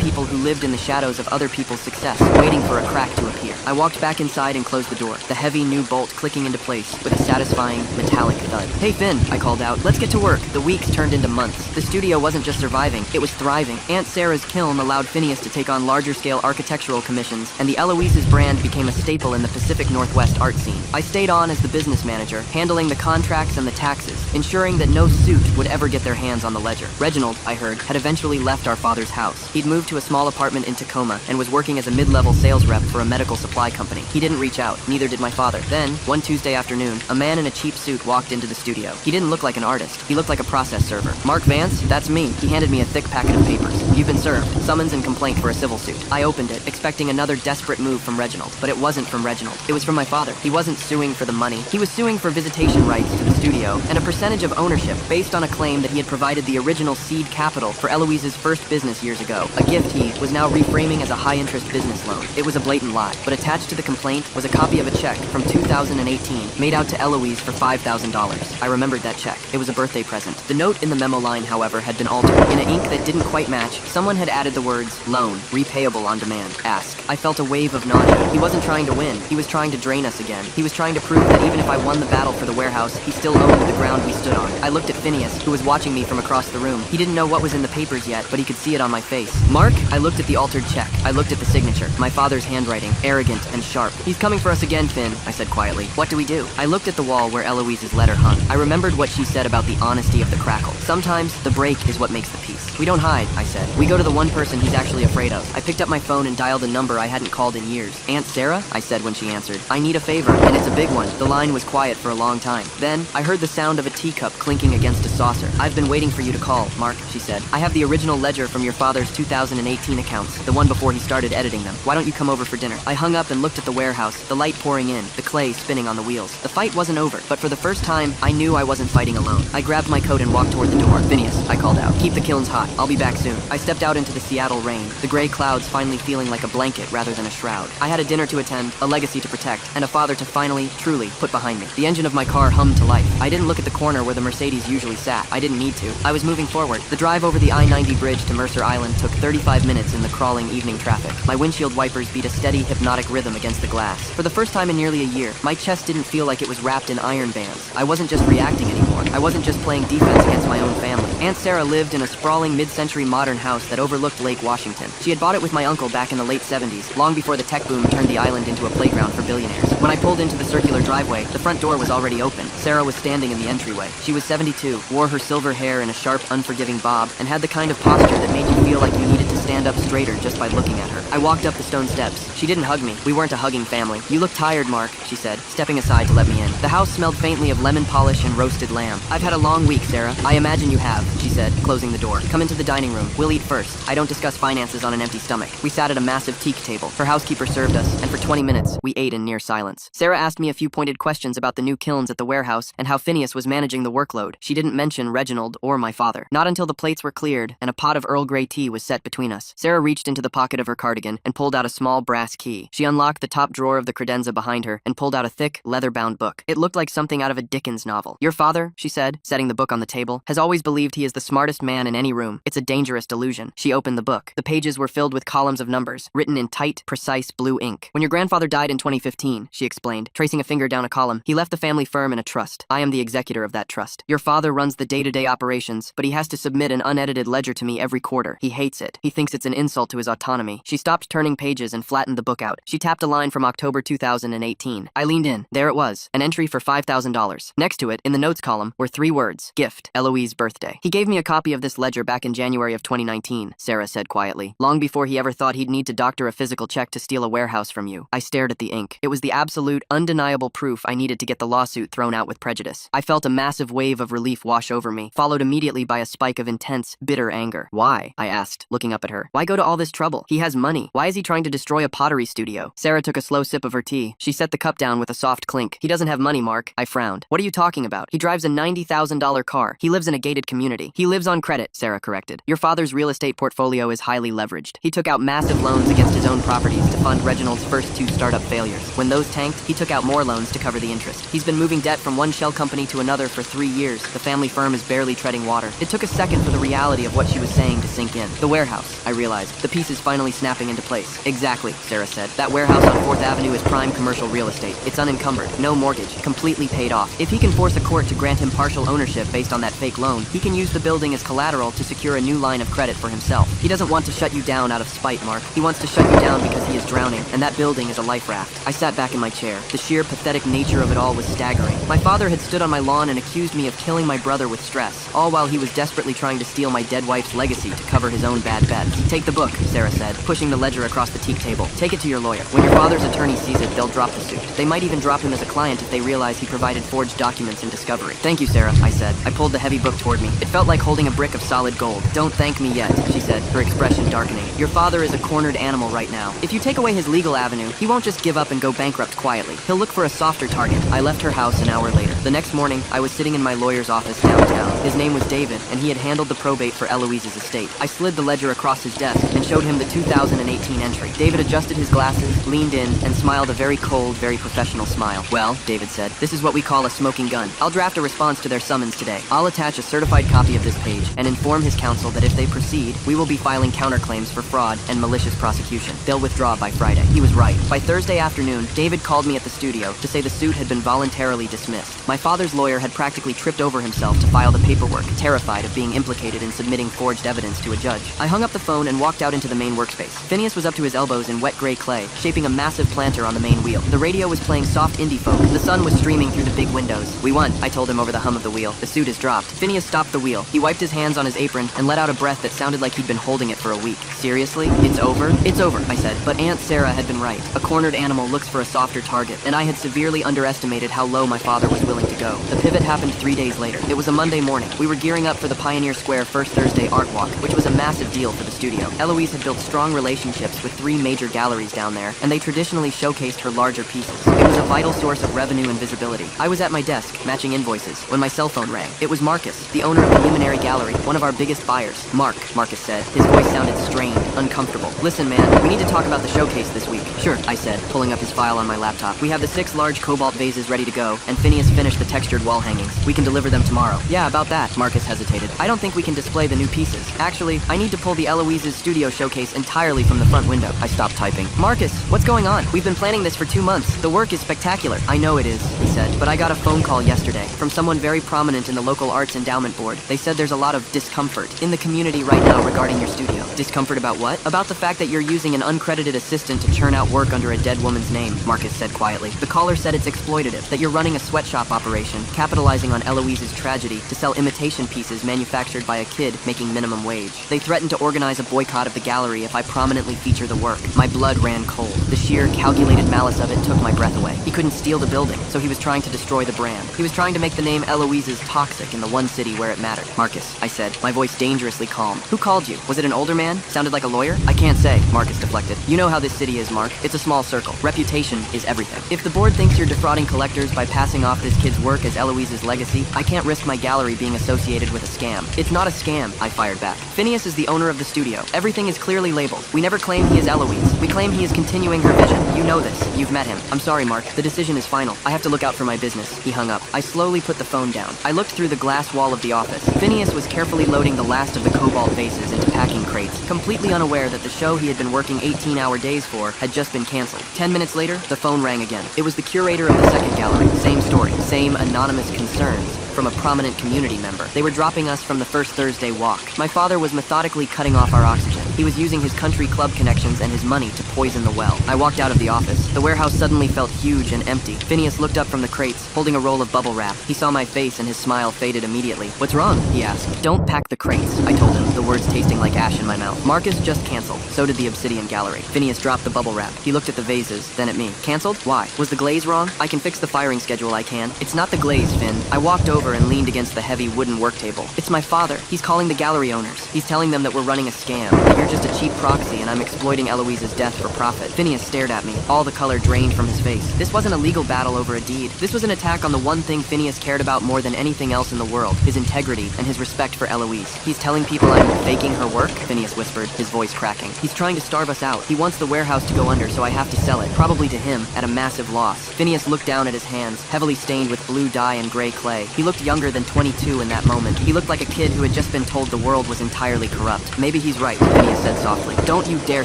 people who lived in the shadows of other people's success, waiting for a crack to appear. I walked back inside and closed the door, the heavy new bolt clicking into place with a satisfying, metallic thud. Hey Finn, I called out, let's get to work. The weeks turned into months. The studio wasn't just surviving, it was thriving. Aunt Sarah's kiln allowed Phineas to take on larger-scale architectural commissions, and the Eloise's brand became a staple in the Pacific Northwest art scene. I stayed on as the business manager, handling the contracts and the taxes, ensuring that no suit would ever get their hands on the ledger. Reginald, I heard, had eventually left our father's house. He'd moved to a small apartment in Tacoma and was working as a mid-level sales rep for a medical supply company. He didn't reach out, neither did my father. Then, one Tuesday afternoon, a man in a cheap suit walked into the studio. He didn't look like an artist. He looked like a process server. Mark Vance? That's me. He handed me a thick packet of papers. You've been served. Summons and complaint for a civil suit. I opened it, expecting another desperate move from Reginald. But it wasn't from Reginald. It was from my father. He wasn't suing for the money. He was suing for visitation rights to the studio and a percentage of ownership based on a claim that he had provided the original seed capital for Eloise's first business years ago. A gift he was now reframing as a high-interest business loan. It was a blatant lie, but attached to the complaint was a copy of a check from 2018 made out to Eloise for $5,000. I remembered that check. It was a birthday present. The note in the memo line, however, had been altered. In an ink that didn't quite match, someone had added the words, loan, repayable on demand, ask. I felt a wave of nausea. He wasn't trying to win. He was trying to drain us again. He was trying to prove that even if I won the battle for the warehouse, he still owned the ground we stood on. I looked at Phineas, who was watching me from across the room. He didn't know what was in the papers yet, but he could see it on my face. Mark? I looked at the altered check. I looked at the signature. My father's handwriting, arrogant and sharp. He's coming for us again, Finn, I said quietly. What do we do? I looked at the wall where Eloise's letter hung. I remembered what she said about the honesty of the crackle. Sometimes, the break is what makes the peace. We don't hide, I said. We go to the one person he's actually afraid of. I picked up my phone and dialed a number I hadn't called in years. Aunt Sarah? I said when she answered. I need a favor, and it's a big one. The line was quiet for a long time. Then, I heard the sound of a teacup clinking against a saucer. I've been waiting for you to call, Mark, she said. I have the original ledger from your father's 2018 accounts, the one before he started editing them. Why don't you come over for dinner? I hung up and looked at the warehouse, the light pouring in, the clay spinning on the wheels. The fight wasn't over, but for the first time, I knew I wasn't fighting alone. I grabbed my coat and walked toward the door. Phineas, I called out. Keep the kilns hot. I'll be back soon. I stepped out into the Seattle rain, the gray clouds finally feeling like a blanket rather than a shroud. I had a dinner to attend, a legacy to protect, and a father to finally, truly, put behind me. The engine of my car hummed to life. I didn't look at the corner where the Mercedes usually sat. I didn't need to. I was moving forward. The drive over the I-90 bridge to Mercer Island took 35 minutes in the crawling evening traffic. My windshield wipers beat a steady, hypnotic rhythm against the glass. For the first time in nearly a year, my chest didn't feel like it was wrapped in iron bands. I wasn't just reacting anymore. I wasn't just playing defense against my own family. Aunt Sarah lived in a sprawling mid-century modern house that overlooked Lake Washington. She had bought it with my uncle back in the late 70s, long before the tech boom turned the island into a playground for billionaires. When I pulled into the circular driveway, the front door was already open. Sarah was standing in the entryway. She was 72, wore her silver hair in a sharp, unforgiving bob, and had the kind of posture that made you feel like you needed to stand up straighter just by looking at her. I walked up the stone steps. She didn't hug me. We weren't a hugging family. You look tired, Mark, she said, stepping aside to let me in. The house smelled faintly of lemon polish and roasted lamb. I've had a long week, Sarah. I imagine you have, she said, closing the door. Come into the dining room. We'll eat first. I don't discuss finances on an empty stomach. We sat at a massive teak table. Her housekeeper served us, and for 20 minutes, we ate in near silence. Sarah asked me a few pointed questions about the new kilns at the warehouse and how Phineas was managing the workload. She didn't mention Reginald or my father. Not until the plates were cleared and a pot of Earl Grey tea was set between us. Sarah reached into the pocket of her cardigan and pulled out a small brass key. She unlocked the top drawer of the credenza behind her and pulled out a thick, leather-bound book. It looked like something out of a Dickens novel. Your father, she said, setting the book on the table, has always believed he is the smartest man in any room. It's a dangerous delusion. She opened the book. The pages were filled with columns of numbers, written in tight, precise blue ink. When your grandfather died in 2015, she explained, tracing a finger down a column, he left the family firm in a trust. I am the executor of that trust. Your father runs the day-to-day operations, but he has to submit an unedited ledger to me every quarter. He hates it. He thinks it's an insult to his autonomy. She stopped turning pages and flattened the book out. She tapped a line from October 2018. I leaned in. There it was, an entry for $5,000. Next to it, in the notes column, were 3 words, gift, Eloise birthday. He gave me a copy of this ledger back in January of 2019, Sarah said quietly, long before he ever thought he'd need to doctor a physical check to steal a warehouse from you. I stared at the ink. It was the absolute, undeniable proof I needed to get the lawsuit thrown out with prejudice. I felt a massive wave of relief wash over me, followed immediately by a spike of intense, bitter anger. Why? I asked, looking up at her. Why go to all this trouble? He has money. Why is he trying to destroy a pottery studio? Sarah took a slow sip of her tea. She set the cup down with a soft clink. He doesn't have money, Mark. I frowned. What are you talking about? He drives a $90,000 car. He lives in a gated community. He lives on credit, Sarah corrected. Your father's real estate portfolio is highly leveraged. He took out massive loans against his own properties to fund Reginald's first 2 startup failures. When those tanked, he took out more loans to cover the interest. He's been moving debt from one shell company to another for 3 years. The family firm is barely treading water. It took a second for the reality of what she was saying to sink in. The warehouse, I realized. The pieces finally snapping into place. Exactly, Sarah said. That warehouse on 4th Avenue is prime commercial real estate. It's unencumbered, no mortgage, completely paid off. If he can force a court to grant him partial ownership based on that fake loan, he can use the building as collateral to secure a new line of credit for himself. He doesn't want to shut you down out of spite, Mark. He wants to shut you down because he is drowning, and that building is a life raft. I sat back in my chair. The sheer pathetic nature of it all was staggering. My father had stood on my lawn and accused me of killing my brother with stress, all while he was desperately trying to steal my dead wife's legacy to cover his own bad bets. Take the book, Sarah said, pushing the ledger across the teak table. Take it to your lawyer. When your father's attorney sees it, they'll drop the suit. They might even drop him as a client if they realize he provided forged documents in discovery. Thank you, Sarah, I said. I pulled the heavy book toward me. It felt like holding a brick of solid gold. Don't thank me yet, she said, her expression darkening. Your father is a cornered animal right now. If you take away his legal avenue, he won't just give up and go bankrupt quietly. He'll look for a softer target. I left her house an hour later. The next morning, I was sitting in my lawyer's office downtown. His name was David, and he had handled the probate for Eloise's estate. I slid the ledger across his desk and showed him the 2018 entry. David adjusted his glasses, leaned in, and smiled a very cold, very professional smile. Well, David said, this is what we call a smoking gun. I'll draft a response to their summons today. I'll attach a certified copy of this page and inform his counsel that if they proceed, we will be filing counterclaims for fraud and malicious prosecution. They'll withdraw by Friday. He was right. By Thursday afternoon, David called me at the studio to say the suit had been voluntarily dismissed. My father's lawyer had practically tripped over himself to file the paperwork, terrified of being implicated in submitting forged evidence to a judge. I hung up the phone and walked out into the main workspace. Phineas was up to his elbows in wet gray clay, shaping a massive planter on the main wheel. The radio was playing soft indie folk. The sun was streaming through the big windows. We won, I told him over the hum of the wheel. The suit is dropped. Phineas stopped the wheel. He wiped his hands on his apron and let out a breath that sounded like he'd been holding it for a week. Seriously? It's over? It's over, I said. But Aunt Sarah had been right. A cornered animal looks for a softer target, and I had severely underestimated how low my father was willing to go. The pivot happened 3 days later. It was a Monday morning. We were gearing up for the Pioneer Square First Thursday Art Walk, which was a massive deal for the studio. Eloise had built strong relationships with 3 major galleries down there, and they traditionally showcased her larger pieces. It was a vital source of revenue and visibility. I was at my desk, matching invoices, when my cell phone rang. It was Marcus, the owner of the Luminary Gallery, one of our biggest buyers. Marcus said. His voice sounded strained, uncomfortable. Listen, man, we need to talk about the showcase this week. Sure, I said, pulling up his file on my laptop. We have the 6 large cobalt vases ready to go, and Phineas finished the textured wall hangings. We can deliver them tomorrow. Yeah, about that, Marcus hesitated. I don't think we can display the new pieces. Actually, I need to pull the Eloise's studio showcase entirely from the front window. I stopped typing. Marcus, what's going on? We've been planning this for 2 months. The work is spectacular. I know it is, he said, but I got a phone call yesterday from someone very prominent in the local arts endowment board. They said there's a lot of discomfort in the community right now regarding your studio. Discomfort about what? About the fact that you're using an uncredited assistant to churn out work under a dead woman's name, Marcus said quietly. The caller said it's exploitative, that you're running a sweatshop operation, capitalizing on Eloise's tragedy to sell imitation pieces manufactured by a kid making minimum wage. They threatened to organize a boycott of the gallery if I prominently feature the work. My blood ran cold. The sheer, calculated malice of it took my breath away. He couldn't steal the building, so he was trying to destroy the brand. He was trying to make the name Eloise's toxic in the one city where it mattered. Marcus, I said, my voice dangerously calm. Who called you? Was it an older man? Sounded like a lawyer? I can't say, Marcus deflected. You know how this city is, Mark. It's a small circle. Reputation is everything. If the board thinks you're defrauding collectors by passing off this kid's work as Eloise's legacy, I can't risk my gallery being associated with a scam. It's not a scam, I fired back. Phineas is the owner of the studio. Everything is clearly labeled. We never claim he is Eloise. We claim he is continuing her vision. You know this. You've met him. I'm sorry, Mark. The decision is final. I have to look out for my business. He hung up. I slowly put the phone down. I looked through the glass wall of the office. Phineas was carefully loading the last of the cobalt vases into packing crates, completely unaware that the show he had been working 18-hour days for had just been canceled. 10 minutes later, the phone rang again. It was the curator of the second gallery. Same story. Same anonymous concerns from a prominent community member. They were dropping us from the First Thursday walk. My father was methodically cutting off our oxygen. He was using his country club connections and his money to poison the well. I walked out of the office. The warehouse suddenly felt huge and empty. Phineas looked up from the crates, holding a roll of bubble wrap. He saw my face and his smile faded immediately. "What's wrong?" he asked. "Don't pack the crates," I told him, the words tasting like ash in my mouth. "Marcus just canceled. So did the Obsidian Gallery." Phineas dropped the bubble wrap. He looked at the vases, then at me. "Canceled? Why? Was the glaze wrong? I can fix the firing schedule, I can." "It's not the glaze, Finn." I walked over and leaned against the heavy wooden work table. "It's my father. He's calling the gallery owners. He's telling them that we're running a scam, that you're just a cheap proxy and I'm exploiting Eloise's death for profit." Phineas stared at me. All the color drained from his face. This wasn't a legal battle over a deed. This was an attack on the one thing Phineas cared about more than anything else in the world, his integrity and his respect for Eloise. "He's telling people I'm faking her work?" Phineas whispered, his voice cracking. "He's trying to starve us out. He wants the warehouse to go under, so I have to sell it, probably to him, at a massive loss." Phineas looked down at his hands, heavily stained with blue dye and gray clay. He looked younger than 22 in that moment. He looked like a kid who had just been told the world was entirely corrupt. "Maybe he's right," Phineas said softly. "Don't you dare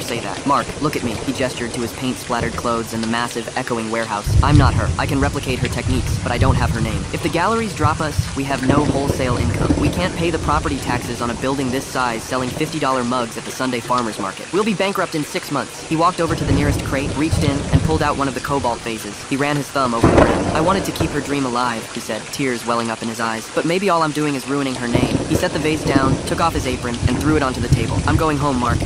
say that. Mark, look at me." He gestured to his paint-splattered clothes and the massive, echoing warehouse. "I'm not her. I can replicate her techniques, but I don't have her name. If the galleries drop us, we have no wholesale income. We can't pay the property taxes on a building this size selling $50 mugs at the Sunday farmers market. We'll be bankrupt in 6 months." He walked over to the nearest crate, reached in, and pulled out one of the cobalt vases. He ran his thumb over the rim. "I wanted to keep her dream alive," he said, tears welling up in his eyes. "But maybe all I'm doing is ruining her name." He set the vase down, took off his apron, and threw it onto the table. "I'm going home, Mark.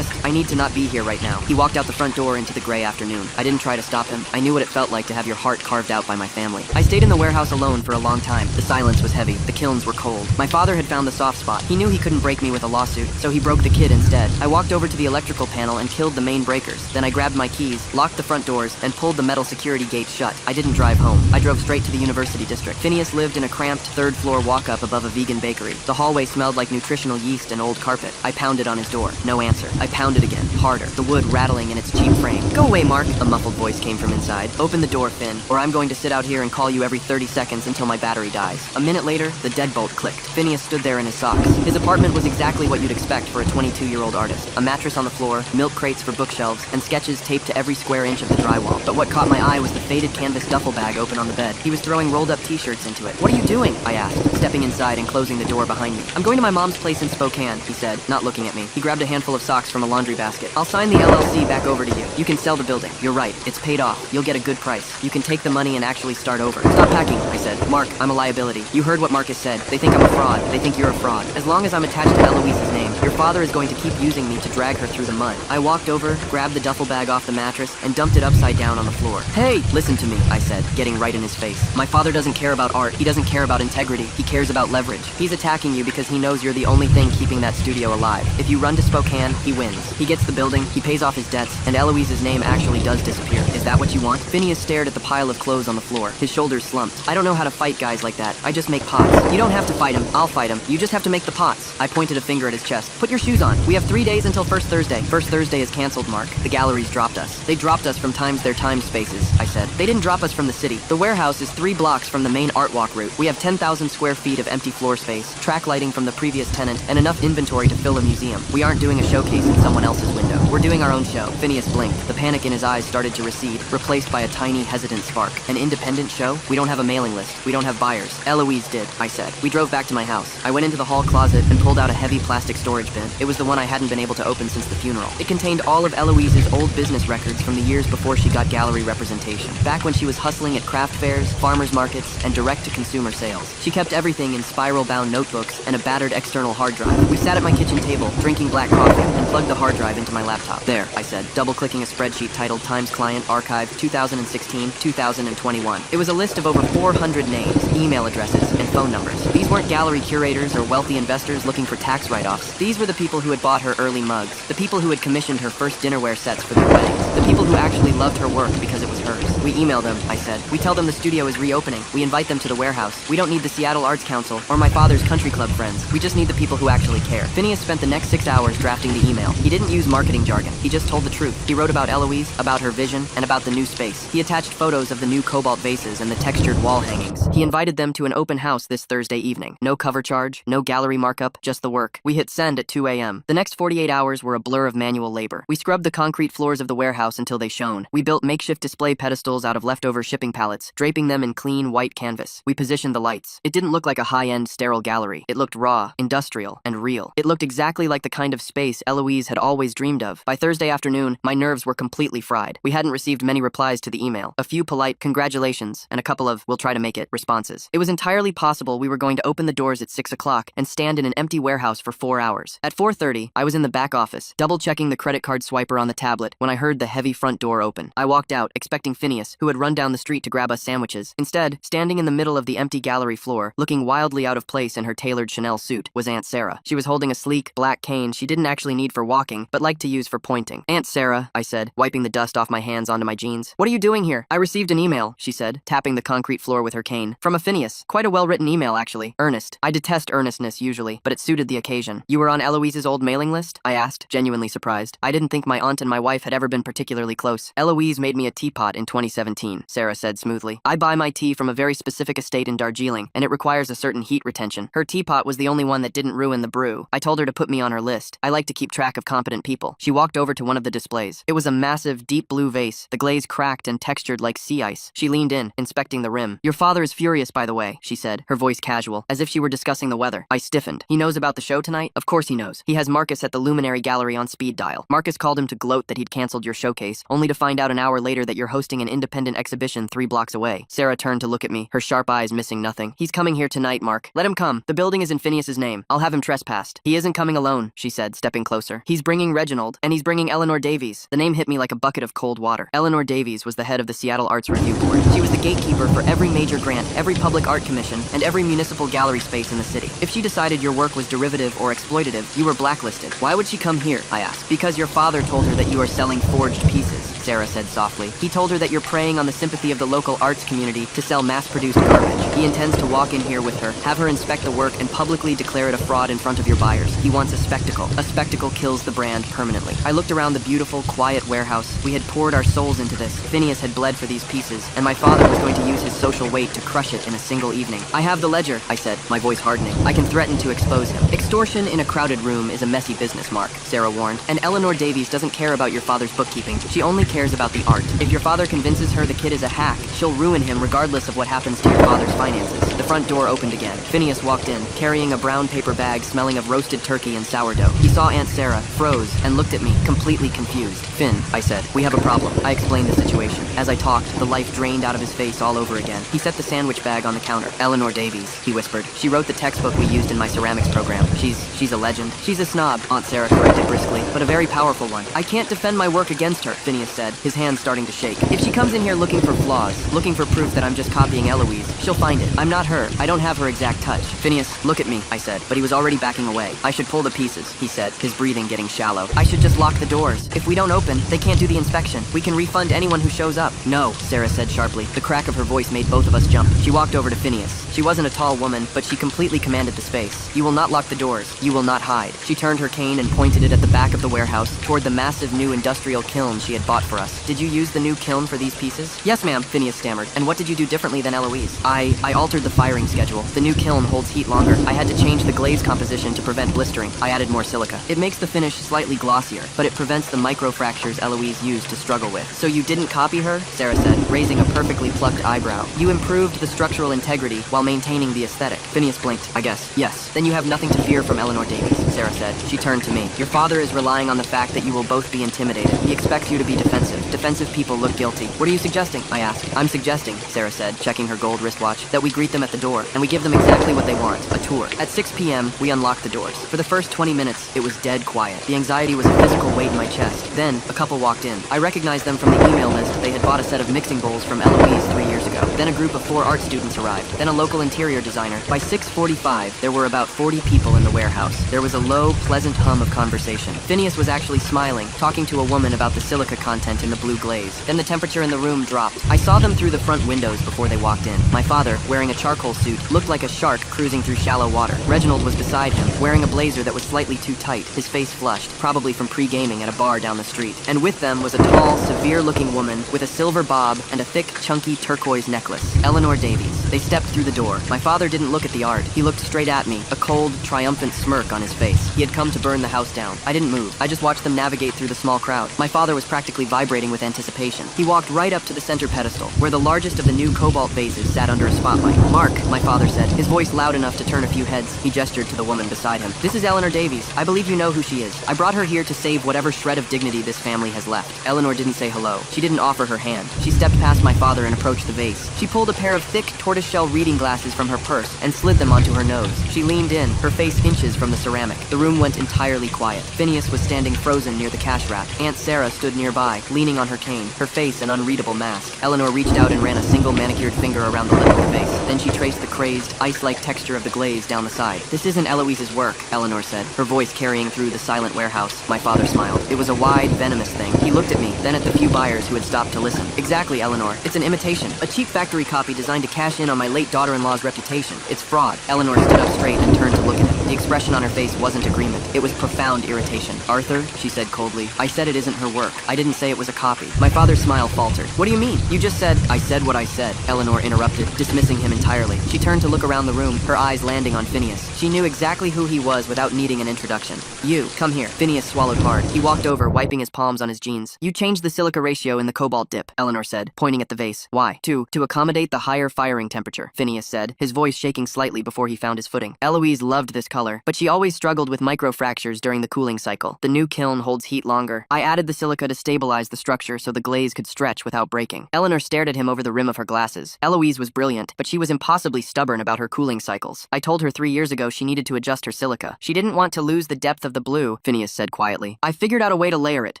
I need to not be here right now." He walked out the front door into the gray afternoon. I didn't try to stop him. I knew what it felt like to have your heart carved out by my family. I stayed in the warehouse alone for a long time. The silence was heavy. The kilns were cold. My father had found the soft spot. He knew he couldn't break me with a lawsuit, so he broke the kid instead. I walked over to the electrical panel and killed the main breakers. Then I grabbed my keys, locked the front doors, and pulled the metal security gate shut. I didn't drive home. I drove straight to the University District. Phineas lived in a cramped third-floor walk-up above a vegan bakery. The hallway smelled like nutritional yeast and old carpet. I pounded on his door. No answer. I pounded again, harder, the wood rattling in its cheap frame. "Go away, Mark," a muffled voice came from inside. "Open the door, Finn, or I'm going to sit out here and call you every 30 seconds until my battery dies." A minute later, the deadbolt clicked. Phineas stood there in his socks. His apartment was exactly what you'd expect for a 22-year-old artist. A mattress on the floor, milk crates for bookshelves, and sketches taped to every square inch of the drywall. But what caught my eye was the faded canvas duffel bag open on the bed. He was throwing rolled-up t-shirts into it. "What are you doing?" I asked, stepping inside and closing the door behind me. "I'm going to my mom's place in Spokane," he said, not looking at me. He grabbed a handful of socks from a laundry basket. "I'll sign the LLC back over to you. You can sell the building. You're right. It's paid off. You'll get a good price. You can take the money and actually start over." "Stop packing," I said. "Mark, I'm a liability. You heard what Marcus said. They think I'm a fraud. They think you're a fraud. As long as I'm attached to Eloise's name, your father is going to keep using me to drag her through the mud." I walked over, grabbed the duffel bag off the mattress, and dumped it upside down on the floor. "Hey, listen to me," I said, getting right in his face. "My father doesn't care about art. He doesn't care about integrity. He cares about leverage. He's attacking you because he knows you're the only thing keeping that studio alive. If you run to Spokane, he wins. He gets the building, he pays off his debts, and Eloise's name actually does disappear. Is that what you want?" Phineas stared at the pile of clothes on the floor. His shoulders slumped. "I don't know how to fight guys like that. I just make pots." "You don't have to fight him. I'll fight him. You just have to make the pots." I pointed a finger at his chest. "Put your shoes on. We have 3 days until First Thursday." "First Thursday is canceled, Mark. The galleries dropped us. They dropped us from their time spaces," I said. "They didn't drop us from the city. The warehouse is 3 blocks from the main art walk route. We have 10,000 square feet of empty floor space, track lighting from the previous tenant, and enough inventory to fill a museum. We aren't doing a showcase in someone else's window. We're doing our own show." Phineas blinked. The panic in his eyes started to recede, replaced by a tiny, hesitant spark. "An independent show? We don't have a mailing list. We don't have buyers." "Eloise did," I said. We drove back to my house. I went into the hall closet and pulled out a heavy plastic storage bin. It was the one I hadn't been able to open since the funeral. It contained all of Eloise's old business records from the years before she got gallery representation, back when she was hustling at craft fairs, farmers markets, and direct-to-consumer sales. She kept everything in spiral-bound notebooks and a battered external hard drive. We sat at my kitchen table, drinking black coffee, and plugged the hard drive into my laptop. "There," I said, double-clicking a spreadsheet titled Times Client Archive 2016-2021. It was a list of over 400 names, email addresses, and phone numbers. These weren't gallery curators or wealthy investors looking for tax write-offs. These were the people who had bought her early mugs, the people who had commissioned her first dinnerware sets for their weddings, the people who actually loved her work because it was hers. "We email them," I said. "We tell them the studio is reopening. We invite them to the warehouse. We don't need the Seattle Arts Council or my father's country club friends. We just need the people who actually care." Phineas spent the next 6 hours drafting the email. He didn't use marketing jargon. He just told the truth. He wrote about Eloise, about her vision, and about the new space. He attached photos of the new cobalt vases and the textured wall hangings. He invited them to an open house this Thursday evening. No cover charge, no gallery markup, just the work. We hit send at 2 a.m. The next 48 hours were a blur of manual labor. We scrubbed the concrete floors of the warehouse until they shone. We built makeshift display display pedestals out of leftover shipping pallets, draping them in clean, white canvas. We positioned the lights. It didn't look like a high-end, sterile gallery. It looked raw, industrial, and real. It looked exactly like the kind of space Eloise had always dreamed of. By Thursday afternoon, my nerves were completely fried. We hadn't received many replies to the email. A few polite congratulations and a couple of we'll try to make it responses. It was entirely possible we were going to open the doors at 6 o'clock and stand in an empty warehouse for 4 hours. At 4:30, I was in the back office, double-checking the credit card swiper on the tablet when I heard the heavy front door open. I walked out, expecting Phineas, who had run down the street to grab us sandwiches. Instead, standing in the middle of the empty gallery floor, looking wildly out of place in her tailored Chanel suit, was Aunt Sarah. She was holding a sleek, black cane she didn't actually need for walking, but liked to use for pointing. "Aunt Sarah," I said, wiping the dust off my hands onto my jeans. "What are you doing here?" "I received an email," she said, tapping the concrete floor with her cane. "From a Phineas. Quite a well-written email, actually. Earnest. I detest earnestness usually, but it suited the occasion." "You were on Eloise's old mailing list?" I asked, genuinely surprised. I didn't think my aunt and my wife had ever been particularly close. "Eloise made me a teapot in 2017, Sarah said smoothly. "I buy my tea from a very specific estate in Darjeeling, and it requires a certain heat retention. Her teapot was the only one that didn't ruin the brew. I told her to put me on her list. I like to keep track of competent people." She walked over to one of the displays. It was a massive, deep blue vase, the glaze cracked and textured like sea ice. She leaned in, inspecting the rim. "Your father is furious, by the way," she said, her voice casual, as if she were discussing the weather. I stiffened. "He knows about the show tonight?" "Of course he knows. He has Marcus at the Luminary Gallery on speed dial. Marcus called him to gloat that he'd canceled your showcase, only to find out an hour later that you're hosting an independent exhibition 3 blocks away." Sarah turned to look at me, her sharp eyes missing nothing. "He's coming here tonight, Mark. Let him come. The building is in Phineas's name. I'll have him trespassed." "He isn't coming alone," she said, stepping closer. "He's bringing Reginald, and he's bringing Eleanor Davies." The name hit me like a bucket of cold water. Eleanor Davies was the head of the Seattle Arts Review Board. She was the gatekeeper for every major grant, every public art commission, and every municipal gallery space in the city. If she decided your work was derivative or exploitative, you were blacklisted. "Why would she come here?" I asked. "Because your father told her that you are selling forged pieces," Sarah said softly. "He told her that you're preying on the sympathy of the local arts community to sell mass-produced garbage. He intends to walk in here with her, have her inspect the work, and publicly declare it a fraud in front of your buyers. He wants a spectacle. A spectacle kills the brand permanently." I looked around the beautiful, quiet warehouse. We had poured our souls into this. Phineas had bled for these pieces, and my father was going to use his social weight to crush it in a single evening. "I have the ledger," I said, my voice hardening. "I can threaten to expose him." "Extortion in a crowded room is a messy business, Mark," Sarah warned. "And Eleanor Davies doesn't care about your father's bookkeeping. She only cares about the art. If your father convinces her the kid is a hack, she'll ruin him regardless of what happens to your father's finances." The front door opened again. Phineas walked in, carrying a brown paper bag smelling of roasted turkey and sourdough. He saw Aunt Sarah, froze, and looked at me, completely confused. "Finn," I said, "we have a problem." I explained the situation. As I talked, the life drained out of his face all over again. He set the sandwich bag on the counter. "Eleanor Davies," he whispered. "She wrote the textbook we used in my ceramics program. She's a legend." "She's a snob," Aunt Sarah corrected briskly, "but a very powerful one." "I can't defend my work against her," Phineas said, his hands starting to shake. "If she comes in here looking for flaws, looking for proof that I'm just copying Eloise, she'll find it. I'm not her. I don't have her exact touch." "Phineas, look at me," I said, but he was already backing away. "I should pull the pieces," he said, his breathing getting shallow. "I should just lock the doors. If we don't open, they can't do the inspection. We can refund anyone who shows up." "No," Sarah said sharply. The crack of her voice made both of us jump. She walked over to Phineas. She wasn't a tall woman, but she completely commanded the space. "You will not lock the doors. You will not hide." She turned her cane and pointed it at the back of the warehouse, toward the massive new industrial kiln she had bought for us. "Did you use the new kiln for these pieces?" "Yes, ma'am," Phineas stammered. "And what did you do differently than Eloise?" I altered the firing schedule. The new kiln holds heat longer. I had to change the glaze composition to prevent blistering. I added more silica. It makes the finish slightly glossier, but it prevents the microfractures Eloise used to struggle with." "So you didn't copy her?" Sarah said, raising a perfectly plucked eyebrow. "You improved the structural integrity while maintaining the aesthetic." Phineas blinked. "I guess. Yes." "Then you have nothing to fear from Eleanor Davies," Sarah said. She turned to me. "Your father is relying on the fact that you will both be intimidated. He expects you to be defensive. Defensive people look guilty." "What are you suggesting?" I asked. "I'm suggesting," Sarah said, checking her gold wristwatch, "that we greet them at the door, and we give them exactly what they want, a tour." At 6 p.m., we unlocked the doors. For the first 20 minutes, it was dead quiet. The anxiety was a physical weight in my chest. Then, a couple walked in. I recognized them from the email list. They had bought a set of mixing bowls from Eloise 3 years ago. Then a group of 4 art students arrived. Then a local interior designer. By 6:45, there were about 40 people in the warehouse. There was a low, pleasant hum of conversation. Phineas was actually smiling, talking to a woman about the silica content in the blue glaze. Then the temperature in the room dropped. I saw them through the front windows before they walked in. My father, wearing a charcoal suit, looked like a shark cruising through shallow water. Reginald was beside him, wearing a blazer that was slightly too tight, his face flushed, probably from pre-gaming at a bar down the street. And with them was a tall, severe-looking woman with a silver bob and a thick, chunky turquoise necklace. Eleanor Davies. They stepped through the door. My father didn't look at the art. He looked straight at me, a cold, triumphant smirk on his face. He had come to burn the house down. I didn't move. I just watched them navigate through the small crowd. My father was practically vibrating with anticipation. He walked right up to the center pedestal, where the largest of the new cobalt vases sat under a spotlight. "Mark," my father said, his voice loud enough to turn a few heads. He gestured to the woman beside him. "This is Eleanor Davies. I believe you know who she is. I brought her here to save whatever shred of dignity this family has left." Eleanor didn't say hello. She didn't offer her hand. She stepped past my father and approached the vase. She pulled a pair of thick tortoiseshell reading glasses from her purse and slid them onto her nose. She leaned in, her face inches from the ceramic. The room went entirely quiet. Phineas was standing frozen near the cash wrap. Aunt Sarah stood nearby, leaning on her cane, her face an unreadable mask. Eleanor reached out and ran a single manicured finger around the lip of the vase. Then she traced the crazed, ice-like texture of the glaze down the side. "This isn't Eloise's work," Eleanor said, her voice carrying through the silent warehouse. My father smiled. It was a wide, venomous thing. He looked at me, then at the few buyers who had stopped to listen. "Exactly, Eleanor. It's an imitation. A cheap factory copy designed to cash in on my late daughter-in-law's reputation. It's fraud." Eleanor stood up straight and turned to look at him. The expression on her face wasn't agreement. It was profound irritation. "Arthur," she said coldly, "I said it isn't her work. I didn't say it was a copy." My father's smile faltered. "What do you mean? You just said—" "I said what I said," Eleanor interrupted, dismissing him entirely. She turned to look around the room, her eyes landing on Phineas. She knew exactly who he was without needing an introduction. "You, come here." Phineas swallowed hard. He walked over, wiping his palms on his jeans. "You changed the silica ratio in the cobalt dip," Eleanor said, pointing at the vase. "Why?" To accommodate the higher firing temperature," Phineas said, his voice shaking slightly before he found his footing. "Eloise loved this color, but she always struggled with microfractures during the cooling cycle. The new kiln holds heat longer. I added the silica to stabilize the structure so the glaze could stretch without breaking." Eleanor stared at him over the rim of her glasses. Eloise was brilliant, but she was impossibly stubborn about her cooling cycles. "I told her 3 years ago she needed to adjust her silica. She didn't want to lose the depth of the blue," Phineas said quietly. "I figured out a way to layer it.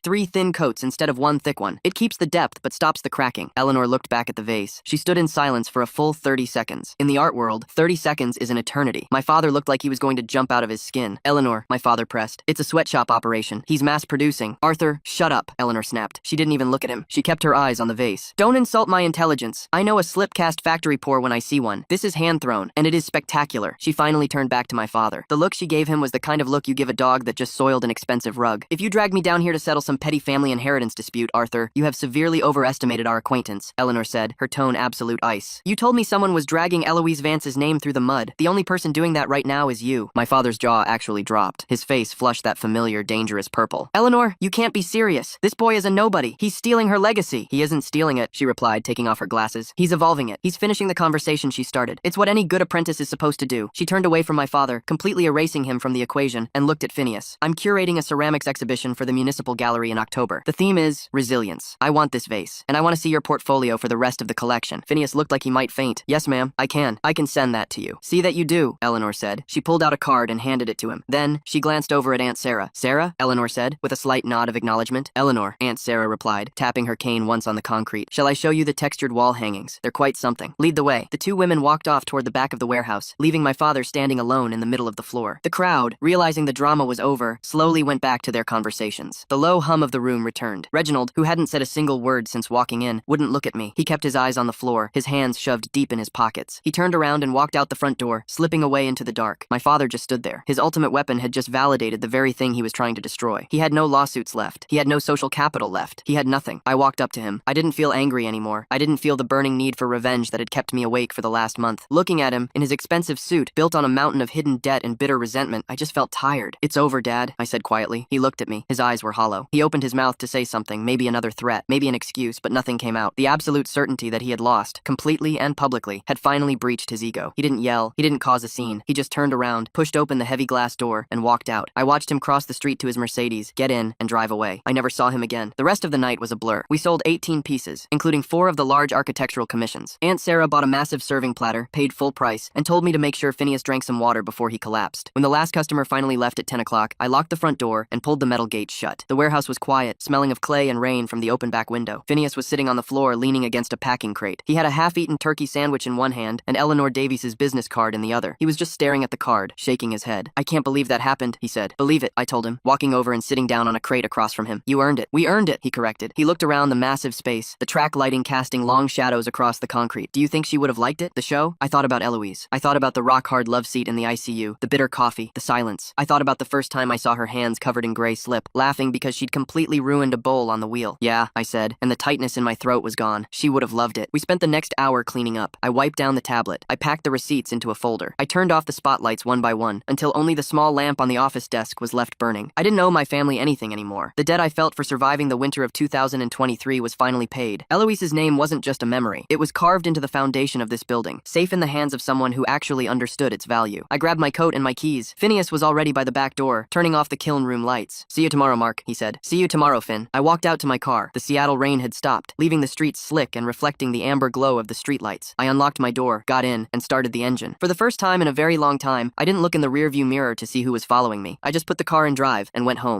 3 thin coats instead of 1 thick one. It keeps the depth but stops the cracking." Eleanor looked back at the vase. She stood in silence for a full 30 seconds. In the art world, 30 seconds is an eternity. My father looked like he was going to jump out of his skin. "Eleanor," my father pressed. "It's a sweatshop operation. He's mass-producing." "Arthur, shut up," Eleanor snapped. She didn't even look at him. She kept her eyes on the vase. "Don't insult my intelligence. I know a slip-cast factory pour when I see one. This is hand-thrown, and it is spectacular." She finally turned back to my father. The look she gave him was the kind of look you give a dog that just soiled an expensive rug. "If you dragged me down here to settle some petty family inheritance dispute, Arthur, you have severely overestimated our acquaintance," Eleanor said, her tone absolute ice. "You told me someone was dragging Eloise Vance's name through the mud. The only person doing that right now is you." My father's jaw actually dropped. His face flushed that familiar, dangerous purple. "Eleanor, you can't be serious. This boy is a nobody. He's stealing her legacy." "He isn't stealing it," she replied, taking off her glasses. "He's evolving it. He's finishing the conversation she started. It's what any good apprentice is supposed to do." She turned away from my father, completely erasing him from the equation, and looked at Phineas. "I'm curating a ceramics exhibition for the Municipal Gallery in October. The theme is resilience. I want this vase, and I want to see your portfolio for the rest of the collection." Phineas looked like he might faint. "Yes, ma'am, I can. I can send that to you." "See that you do," Eleanor said. She pulled out a card and handed it to him. Then, she glanced over at Aunt Sarah. "Sarah?" Eleanor said, with a slight nod of acknowledgement. "Eleanor," Aunt Sarah replied, tapping her cane once on the concrete. "Shall I show you the textured wall hangings? They're quite something. Lead the way." The 2 women walked off toward the back of the warehouse, leaving my father standing alone in the middle of the floor. The crowd, realizing the drama was over, slowly went back to their conversations. The low hum of the room returned. Reginald, who hadn't said a single word since walking in, wouldn't look at me. He kept his eyes on the floor, his hands shoved deep in his pockets. He turned around and walked out the front door, slipping away into the dark. My father just stood there. His ultimate weapon had just validated the very thing he was trying to destroy. He had no lawsuits left. He had no social capital left. He had nothing. I walked up to him. I didn't feel angry anymore. I didn't feel the burning need for revenge that had kept me awake for the last month. Looking at him, in his expensive suit, built on a mountain of hidden debt and bitter resentment, I just felt tired. "It's over, Dad," I said quietly. He looked at me. His eyes were hollow. He opened his mouth to say something, maybe another threat, maybe an excuse, but nothing came out. The absolute certainty that he had lost, completely and publicly, had finally breached his ego. He didn't yell. He didn't cause a scene. He just turned around, pushed open the heavy glass door, and walked out. I watched him cross the street to his Mercedes, get in, and drive away. I never saw him again. The rest of the night was a blur. We sold 18 pieces, including 4 of the large architectural commissions. Aunt Sarah bought a massive serving platter, paid full price, and told me to make sure Phineas drank some water before he collapsed. When the last customer finally left at 10 o'clock, I locked the front door and pulled the metal gate shut. The warehouse was quiet, smelling of clay and rain from the open back window. Phineas was sitting on the floor, leaning against a packing crate. He had a half-eaten turkey sandwich in one hand and Eleanor Davies's business card in the other. He was just staring at the card, shaking shaking his head. I can't believe that happened, he said. Believe it, I told him, walking over and sitting down on a crate across from him. You earned it. We earned it, he corrected. He looked around the massive space, the track lighting casting long shadows across the concrete. Do you think she would have liked it, the show? I thought about Eloise. I thought about the rock-hard love seat in the ICU, the bitter coffee, the silence. I thought about the first time I saw her hands covered in gray slip, laughing because she'd completely ruined a bowl on the wheel. Yeah, I said, and the tightness in my throat was gone. She would have loved it. We spent the next hour cleaning up. I wiped down the tablet. I packed the receipts into a folder. I turned off the spotlights one by one, until only the small lamp on the office desk was left burning. I didn't owe my family anything anymore. The debt I felt for surviving the winter of 2023 was finally paid. Eloise's name wasn't just a memory. It was carved into the foundation of this building, safe in the hands of someone who actually understood its value. I grabbed my coat and my keys. Phineas was already by the back door, turning off the kiln room lights. See you tomorrow, Mark, he said. See you tomorrow, Finn. I walked out to my car. The Seattle rain had stopped, leaving the streets slick and reflecting the amber glow of the streetlights. I unlocked my door, got in, and started the engine. For the first time in a very long time, I didn't look in the rearview mirror to see who was following me. I just put the car in drive and went home.